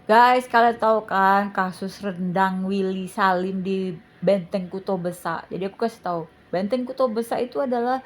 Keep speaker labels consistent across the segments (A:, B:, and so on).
A: Guys, kalian tahu kan kasus rendang Willy Salim di Benteng Kuto Besa? Jadi aku kasih tahu, Benteng Kuto Besa itu adalah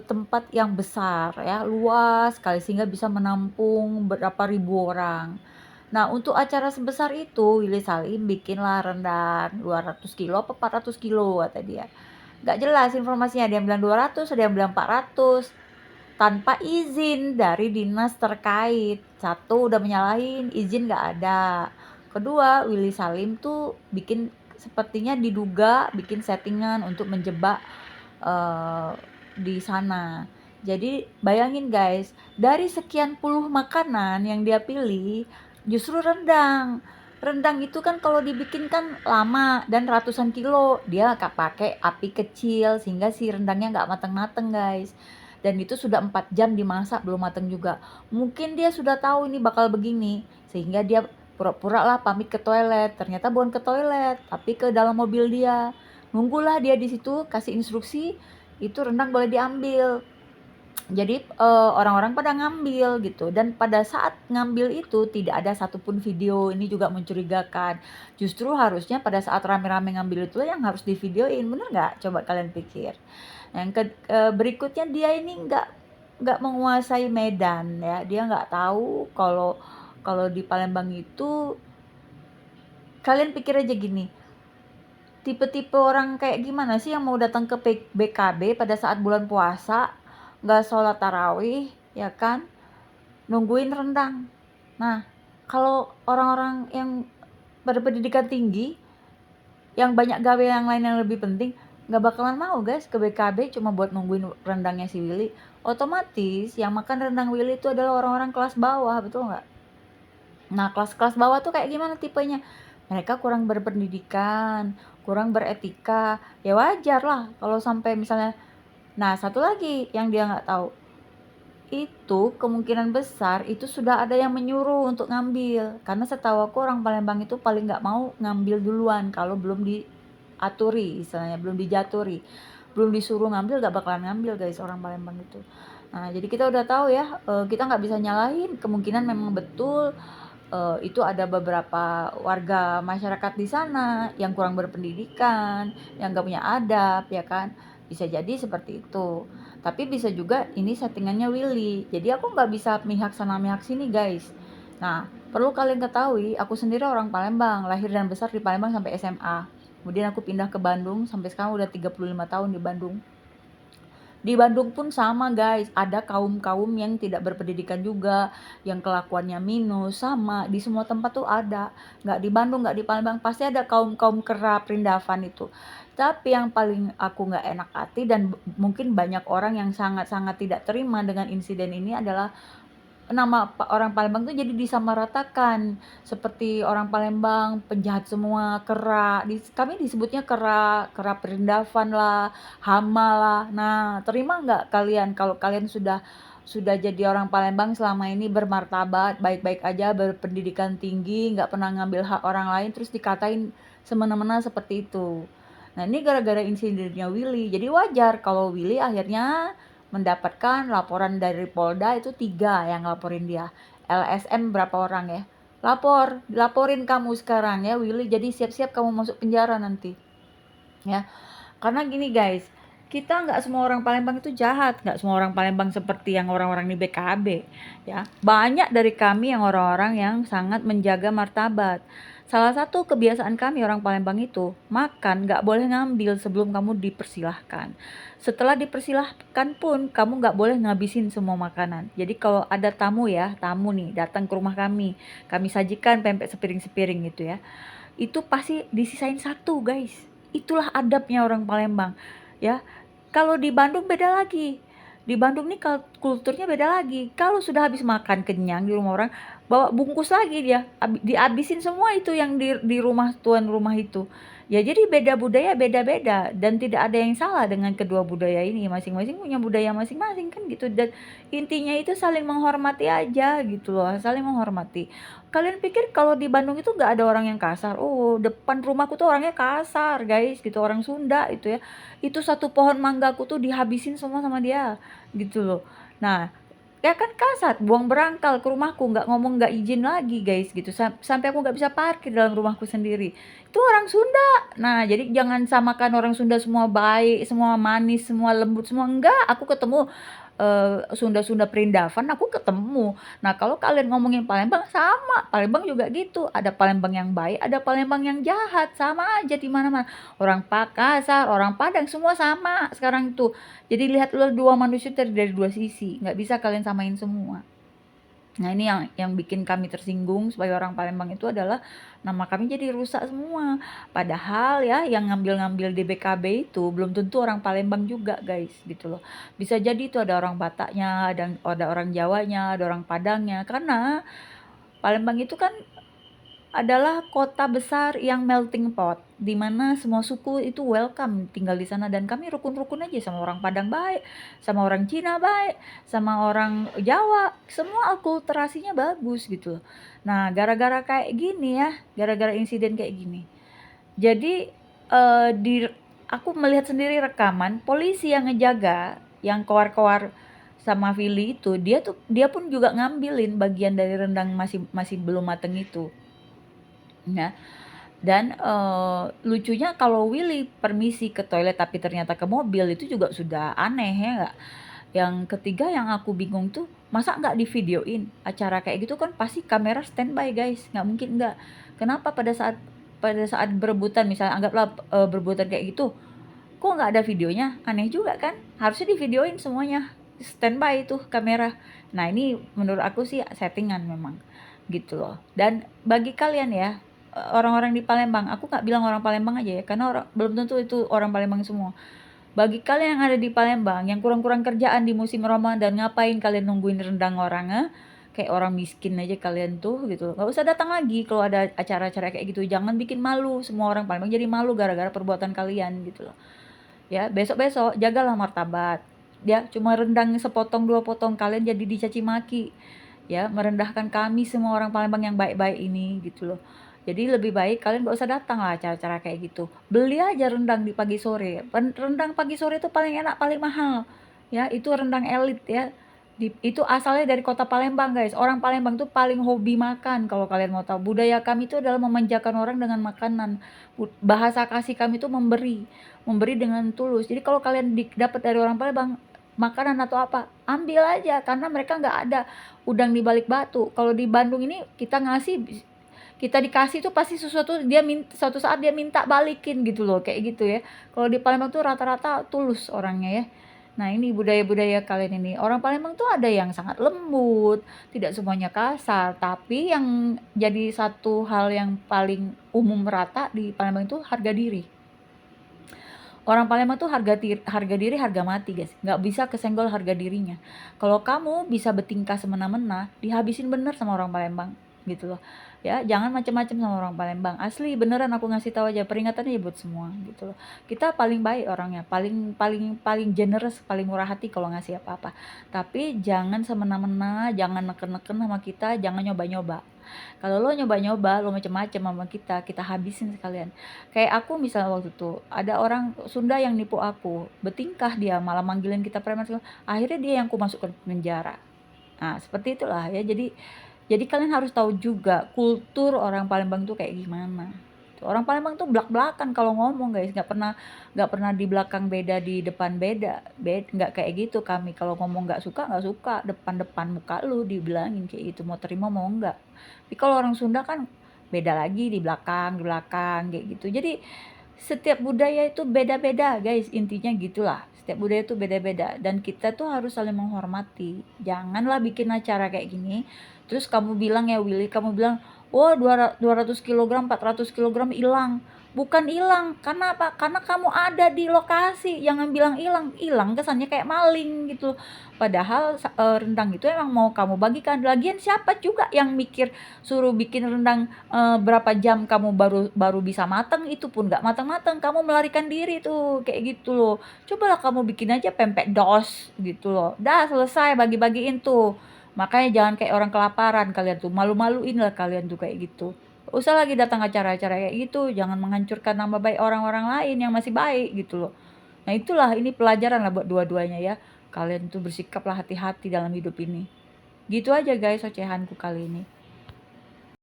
A: tempat yang besar ya, luas sekali sehingga bisa menampung berapa ribu orang. Nah, untuk acara sebesar itu Willy Salim bikinlah rendang 200 kilo apa 400 kilo kata dia. Nggak jelas informasinya, ada yang bilang 200, ada yang bilang 400 tanpa izin dari dinas terkait. Satu, udah menyalahin, izin nggak ada. Kedua, Willy Salim tuh bikin sepertinya diduga bikin settingan untuk menjebak eh, di sana. Jadi bayangin guys, dari sekian puluh makanan yang dia pilih, justru rendang. Rendang itu kan kalau dibikin kan lama dan ratusan kilo. Dia nggak pakai api kecil sehingga si rendangnya nggak mateng-mateng guys. Dan itu sudah 4 jam dimasak belum mateng juga. Mungkin dia sudah tahu ini bakal begini sehingga dia pura-pura lah pamit ke toilet. Ternyata bukan ke toilet, tapi ke dalam mobil dia. Nunggulah dia di situ kasih instruksi itu rendang boleh diambil. Jadi orang-orang pada ngambil gitu, dan pada saat ngambil itu tidak ada satupun video. Ini juga mencurigakan. Justru harusnya pada saat rame-rame ngambil itu yang harus divideoin, bener nggak? Coba kalian pikir. Berikutnya dia ini nggak menguasai Medan ya, dia nggak tahu kalau kalau di Palembang itu, kalian pikir aja gini, tipe-tipe orang kayak gimana sih yang mau datang ke BKB pada saat bulan puasa, nggak sholat tarawih, ya kan, nungguin rendang. Nah, kalau orang-orang yang berpendidikan tinggi, yang banyak gawe yang lain yang lebih penting, nggak bakalan mau guys ke BKB cuma buat nungguin rendangnya si Willy. Otomatis yang makan rendang Willy itu adalah orang-orang kelas bawah, betul nggak? Nah, kelas-kelas bawah tuh kayak gimana tipenya? Mereka kurang berpendidikan, kurang beretika. Ya wajar lah kalau sampai misalnya. Nah, satu lagi yang dia nggak tahu, itu kemungkinan besar itu sudah ada yang menyuruh untuk ngambil. Karena setahu aku orang Palembang itu paling nggak mau ngambil duluan kalau belum diaturi, istilahnya belum dijaturi. Belum disuruh ngambil nggak bakalan ngambil guys orang Palembang itu. Nah, jadi kita udah tahu ya, kita nggak bisa nyalahin, kemungkinan memang betul itu ada beberapa warga masyarakat di sana yang kurang berpendidikan, yang nggak punya adab, ya kan? Bisa jadi seperti itu. Tapi bisa juga ini settingannya Willy. Jadi aku nggak bisa mihak sana mihak sini guys. Nah, perlu kalian ketahui, aku sendiri orang Palembang, lahir dan besar di Palembang sampai SMA. Kemudian aku pindah ke Bandung, sampai sekarang udah 35 tahun di Bandung. Di Bandung pun sama guys, ada kaum-kaum yang tidak berpendidikan juga, yang kelakuannya minus, sama. Di semua tempat tuh ada. Nggak di Bandung, nggak di Palembang, pasti ada kaum-kaum kera perindavan itu. Tapi yang paling aku nggak enak hati dan mungkin banyak orang yang sangat-sangat tidak terima dengan insiden ini adalah nama orang Palembang tuh jadi disamaratakan seperti orang Palembang penjahat semua, kera. Kami disebutnya kera, kera perindavan lah, hama lah. Nah, terima nggak kalian kalau kalian sudah jadi orang Palembang selama ini bermartabat, baik-baik aja, berpendidikan tinggi, nggak pernah ngambil hak orang lain, terus dikatain semena-mena seperti itu. Nah, ini gara-gara insidennya Willy. Jadi wajar kalau Willy akhirnya mendapatkan laporan dari Polda itu 3 yang laporin dia. LSM berapa orang ya? Laporin kamu sekarang ya Willy, jadi siap-siap kamu masuk penjara nanti. Ya, karena gini guys, kita nggak semua orang Palembang itu jahat, nggak semua orang Palembang seperti yang orang-orang di BKB, ya. Banyak dari kami yang orang-orang yang sangat menjaga martabat. Salah satu kebiasaan kami orang Palembang itu, makan nggak boleh ngambil sebelum kamu dipersilahkan. Setelah dipersilahkan pun, kamu nggak boleh ngabisin semua makanan. Jadi kalau ada tamu ya, tamu nih datang ke rumah kami sajikan pempek sepiring-sepiring gitu ya, itu pasti disisain satu guys. Itulah adabnya orang Palembang ya. Kalau di Bandung beda lagi. Di Bandung nih kulturnya beda lagi. Kalau sudah habis makan kenyang di rumah orang, bawa bungkus lagi dia, dihabisin semua itu yang di rumah tuan rumah itu. Ya jadi beda budaya, beda-beda, dan tidak ada yang salah dengan kedua budaya ini. Masing-masing punya budaya masing-masing kan gitu, dan intinya itu saling menghormati aja gitu loh, saling menghormati. Kalian pikir kalau di Bandung itu nggak ada orang yang kasar? Oh, depan rumahku tuh orangnya kasar guys gitu, orang Sunda itu ya. Itu satu pohon manggaku tuh dihabisin semua sama dia gitu loh. Nah, Ya kan kasar, buang berangkal ke rumahku, nggak ngomong, nggak izin lagi guys gitu, sampai aku nggak bisa parkir dalam rumahku sendiri. Itu orang Sunda. Nah, jadi jangan samakan orang Sunda semua baik, semua manis, semua lembut, semua enggak. Aku ketemu Sunda-Sunda Perindavan, aku ketemu. Nah, kalau kalian ngomongin Palembang sama, Palembang juga gitu. Ada Palembang yang baik, ada Palembang yang jahat, sama aja di mana-mana. Orang Pakasar, orang Padang semua sama sekarang itu. Jadi lihatlah dua manusia dari dua sisi, nggak bisa kalian samain semua. Nah ini yang bikin kami tersinggung sebagai orang Palembang itu adalah nama kami jadi rusak semua. Padahal ya yang ngambil-ngambil di BKB itu belum tentu orang Palembang juga guys gitu loh. Bisa jadi itu ada orang Bataknya, ada orang Jawanya, ada orang Padangnya. Karena Palembang itu kan adalah kota besar yang melting pot, di mana semua suku itu welcome tinggal di sana dan kami rukun-rukun aja sama orang Padang baik, sama orang Cina baik, sama orang Jawa, semua akulturasinya bagus gitu loh. Nah, gara-gara kayak gini ya, gara-gara insiden kayak gini. Jadi di aku melihat sendiri rekaman polisi yang ngejaga, yang koar-koar sama Vili itu, dia pun juga ngambilin bagian dari rendang masih masih belum mateng itu. Nah, dan, lucunya kalau Willy permisi ke toilet tapi ternyata ke mobil itu juga sudah aneh ya nggak? Yang ketiga yang aku bingung tuh, masa nggak divideoin? Acara kayak gitu kan pasti kamera standby guys, nggak mungkin nggak. Kenapa pada saat berebutan misalnya anggaplah, berebutan kayak gitu, kok nggak ada videonya? Aneh juga kan? Harusnya divideoin semuanya, standby itu kamera. Nah ini menurut aku sih settingan memang, gitu loh. Dan bagi kalian ya, orang-orang di Palembang, aku nggak bilang orang Palembang aja ya, karena belum tentu itu orang Palembang semua. Bagi kalian yang ada di Palembang, yang kurang-kurang kerjaan di musim Ramadan, ngapain kalian nungguin rendang orang, kayak orang miskin aja kalian tuh gitu. Nggak usah datang lagi kalau ada acara-acara kayak gitu. Jangan bikin malu semua orang Palembang jadi malu gara-gara perbuatan kalian gitu loh. Ya, besok-besok jagalah martabat. Ya, cuma rendang sepotong dua potong kalian jadi dicaci maki. Ya, merendahkan kami semua orang Palembang yang baik-baik ini gitu loh. Jadi lebih baik kalian gak usah datang lah acara-acara kayak gitu. Beli aja rendang di pagi sore. Rendang pagi sore itu paling enak, paling mahal. Ya, itu rendang elit ya. Itu asalnya dari kota Palembang guys. Orang Palembang tuh paling hobi makan kalau kalian mau tahu. Budaya kami itu adalah memanjakan orang dengan makanan. Bahasa kasih kami itu memberi, memberi dengan tulus. Jadi kalau kalian dapat dari orang Palembang makanan atau apa, ambil aja karena mereka nggak ada udang di balik batu. Kalau di Bandung ini kita ngasih, kita dikasih tuh pasti sesuatu dia minta, suatu saat dia minta balikin gitu loh kayak gitu ya. Kalau di Palembang tuh rata-rata tulus orangnya ya. Nah ini budaya-budaya kalian ini, orang Palembang tuh ada yang sangat lembut, tidak semuanya kasar, tapi yang jadi satu hal yang paling umum rata di Palembang itu harga diri. Orang Palembang tuh harga diri harga mati guys, nggak bisa kesenggol harga dirinya. Kalau kamu bisa bertingkah semena-mena, dihabisin bener sama orang Palembang gitu loh. Ya jangan macam-macam sama orang Palembang, asli beneran aku ngasih tahu aja, peringatannya ya buat semua gitu loh. Kita paling baik orangnya, paling paling paling generous, paling murah hati kalau ngasih apa-apa, tapi jangan semena-mena, jangan neken-neken sama kita, jangan nyoba-nyoba. Kalau lo nyoba-nyoba, lo macem-macem sama kita habisin sekalian. Kayak aku misalnya waktu itu, ada orang Sunda yang nipu aku, bertingkah dia malah manggilin kita preman segala, akhirnya dia yang aku masukkan ke penjara. Nah, seperti itulah ya. Jadi kalian harus tahu juga kultur orang Palembang tuh kayak gimana. Orang Palembang tuh belak-belakan kalau ngomong guys, nggak pernah di belakang beda di depan beda, nggak kayak gitu kami. Kalau ngomong nggak suka, depan-depan muka lu dibilangin kayak gitu, mau terima mau enggak. Tapi kalau orang Sunda kan beda lagi di belakang kayak gitu. Jadi setiap budaya itu beda-beda guys, intinya gitulah. Setiap budaya itu beda-beda dan kita tuh harus saling menghormati. Janganlah bikin acara kayak gini terus kamu bilang ya Willy, kamu bilang oh 200 kilogram 400 kilogram hilang. Bukan hilang, karena apa? Karena kamu ada di lokasi. Jangan bilang hilang, hilang kesannya kayak maling gitu. Padahal rendang itu emang mau kamu bagikan. Lagian siapa juga yang mikir suruh bikin rendang berapa jam kamu baru baru bisa mateng, itu pun nggak mateng-mateng, kamu melarikan diri tuh kayak gitu loh. Cobalah kamu bikin aja pempek dos gitu loh, dah selesai bagi-bagiin tuh. Makanya jangan kayak orang kelaparan kalian tuh, malu-maluin lah kalian tuh kayak gitu. Gak usah lagi datang acara-acara kayak gitu, jangan menghancurkan nama baik orang-orang lain yang masih baik gitu loh. Nah itulah, ini pelajaran lah buat dua-duanya ya. Kalian tuh bersikaplah hati-hati dalam hidup ini. Gitu aja guys ocehanku kali ini.